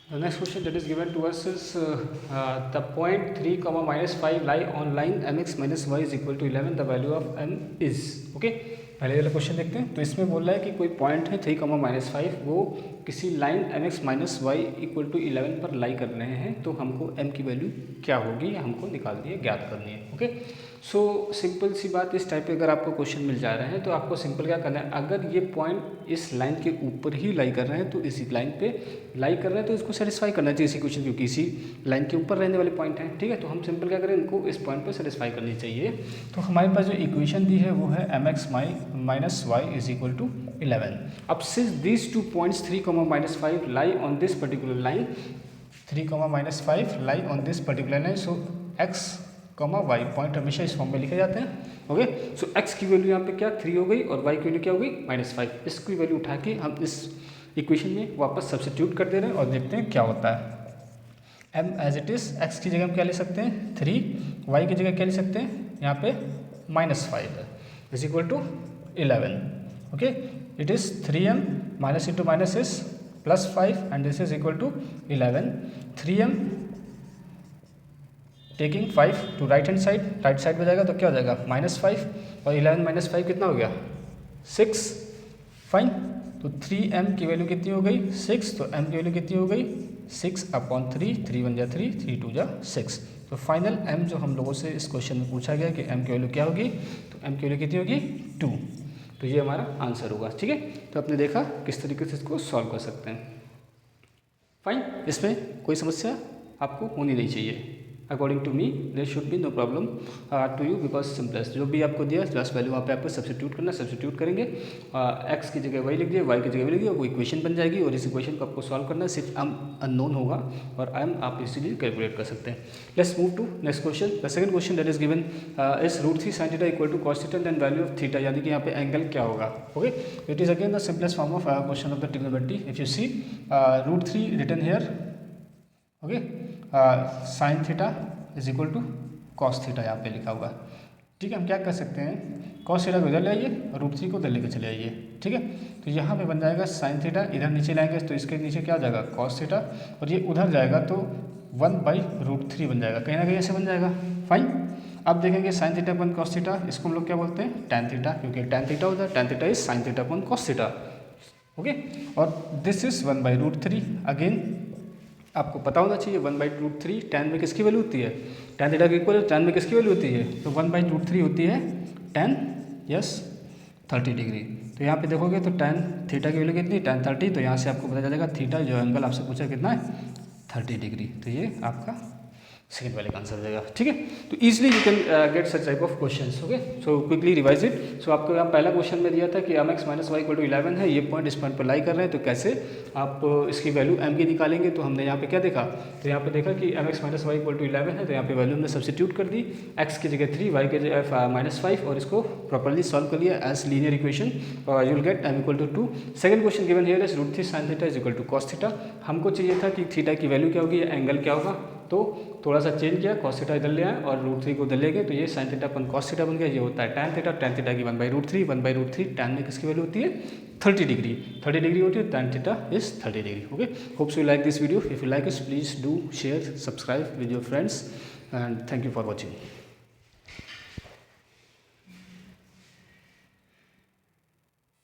The next question that is given to us is the point 3 comma minus 5 lie on line mx minus y is equal to 11. The value of m is okay. पहले वाला question देखते हैं। तो इसमें बोल रहा है कि कोई पॉइंट है 3 कॉमा माइनस 5, वो किसी line m x minus Y equal to 11 पर लाई कर रहे हैं। तो हमको m की वैल्यू क्या होगी हमको निकालनी है, ज्ञात करनी है। ओके, सो सिंपल सी बात, इस टाइप के अगर आपको क्वेश्चन मिल जा रहे हैं तो आपको सिंपल क्या करना है, अगर ये पॉइंट इस लाइन के ऊपर ही लाई कर रहे हैं तो इसी लाइन पे लाई कर रहे हैं तो इसको सेटिस्फाई करना चाहिए इसी क्वेश्चन, क्योंकि इसी लाइन के ऊपर रहने वाले पॉइंट हैं। ठीक है, तो हम सिंपल क्या करें, इनको इस पॉइंट पर सेटिस्फाई करनी चाहिए। तो हमारे पास जो इक्वेशन दी है वो है m x minus y is equal to 11। अब since these two points 3 comma minus 5 lie on this particular line, 3 comma minus 5 lie on this particular line, so x comma y point हमेशा इस form में लिखे जाते हैं। Okay, so x की value यहाँ पे क्या 3 हो गई और वाई की वैल्यू क्या हो गई -5। इसकी वैल्यू उठा के हम इस इक्वेशन में वापस सब्स्टिट्यूट कर दे रहे हैं और देखते हैं क्या होता है। m as it is, x की जगह हम क्या ले सकते हैं 3, वाई की जगह क्या ले सकते हैं यहाँ पे -5 है, is equal to 11। Okay, it is 3m minus into minus is +5 and this is equal to 11। 3m taking 5 to right hand side, right side में जाएगा तो क्या हो जाएगा -5 और 11 माइनस 5 कितना हो गया 6। फाइन, तो 3m की वैल्यू कितनी हो गई 6, तो m की वैल्यू कितनी हो गई 6/3, 3 1 जा 3, 3 2 जा 6। तो फाइनल m जो हम लोगों से इस क्वेश्चन में पूछा गया कि m की वैल्यू क्या होगी, तो m की वैल्यू कितनी होगी 2। तो ये हमारा आंसर होगा। ठीक है, तो आपने देखा किस तरीके से इसको सॉल्व कर सकते हैं। फाइन, इसमें कोई समस्या आपको होनी नहीं चाहिए। According to me there should be no problem to you, because simplest जो भी आपको दिया लास्ट वैल्यू वहाँ पे आपको सब्स्टिट्यूट करना, सब्स्टिट्यूट करेंगे, एक्स की जगह वाई लिख दिए, वाई की जगह वाई लिख दिए, वो इक्वेशन बन जाएगी और इस इक्वेशन को आपको सॉल्व करना है। सिर्फ एम अननोन होगा और एम आप इसीलिए कैलकुलेट कर सकते हैं। Let's move to next question. The second question that is given is √3 sin theta equal to cos theta then value of theta, यानी कि यहाँ पे एंगल क्या होगा। Okay, it is again the simplest form of question of the trigonometry. If you see √3 written here, okay, sin theta is equal to cos theta यहाँ पे लिखा हुआ। ठीक है, हम क्या कर सकते हैं, कॉस थीटा को इधर ले आइए और √3 को उधर लेके चले आइए। ठीक है, तो यहाँ पे बन जाएगा साइन थीटा, इधर नीचे लाएंगे तो इसके नीचे क्या आ जाएगा कॉस थीटा, और ये उधर जाएगा तो 1/√3 बन जाएगा, कहीं ना कहीं ऐसे बन जाएगा। फाइन, अब देखेंगे साइन थीटा अपन कॉस थीटा, इसको हम लोग क्या बोलते हैं टैन थीटा, क्योंकि टैन थीटा होता है, tan theta is sine theta upon cos theta. Okay, और दिस इज 1/√3। अगेन आपको पता होना चाहिए 1/√3 टैन में किसकी वैल्यू होती है, टैन थीटा के इक्वल टैन में किसकी वैल्यू होती है, तो 1/√3 होती है टैन यस 30 डिग्री। तो यहाँ पे देखोगे तो टैन थीटा की वैल्यू कितनी, टैन 30, तो यहाँ से आपको पता चलेगा थीटा जो एंगल आपसे पूछा कितना है 30 डिग्री। तो ये आपका सेकेंड वाले का आंसर हो जाएगा। ठीक है, तो easily you can get such type of questions. Okay, so quickly revise it. So आपको यहाँ पहला क्वेश्चन में दिया था कि M x minus Y equal to 11 है, ये पॉइंट इस पॉइंट पर लाई कर रहे हैं, तो कैसे आप इसकी वैल्यू m की निकालेंगे। तो हमने यहाँ पे क्या देखा, तो यहाँ पे देखा कि M x minus Y equal to 11 है, तो यहाँ पे वैल्यू हमने सब्स्टिट्यूट कर दी, x की जगह 3, y की जगह -5, और इसको प्रॉपरली सॉल्व कर लिया as linear equation, you will get m equal to 2। Second question given here is √3 sin theta is equal to cos theta. हमको चाहिए था कि थीटा की वैल्यू क्या होगी, एंगल क्या होगा, तो थोड़ा सा चेंज किया, cos थीटा इधर ले आए और √3 को उधर ले गए, तो ये sin थीटा अपन cos थीटा बन गया। ये होता है tan थीटा, tan थीटा की 1/√3 tan में किसकी वैल्यू होती है 30 डिग्री, 30 डिग्री होती है, tan theta is 30 degree. Okay, hopes you like this video. If you like this please do share, subscribe with your friends and thank you for watching.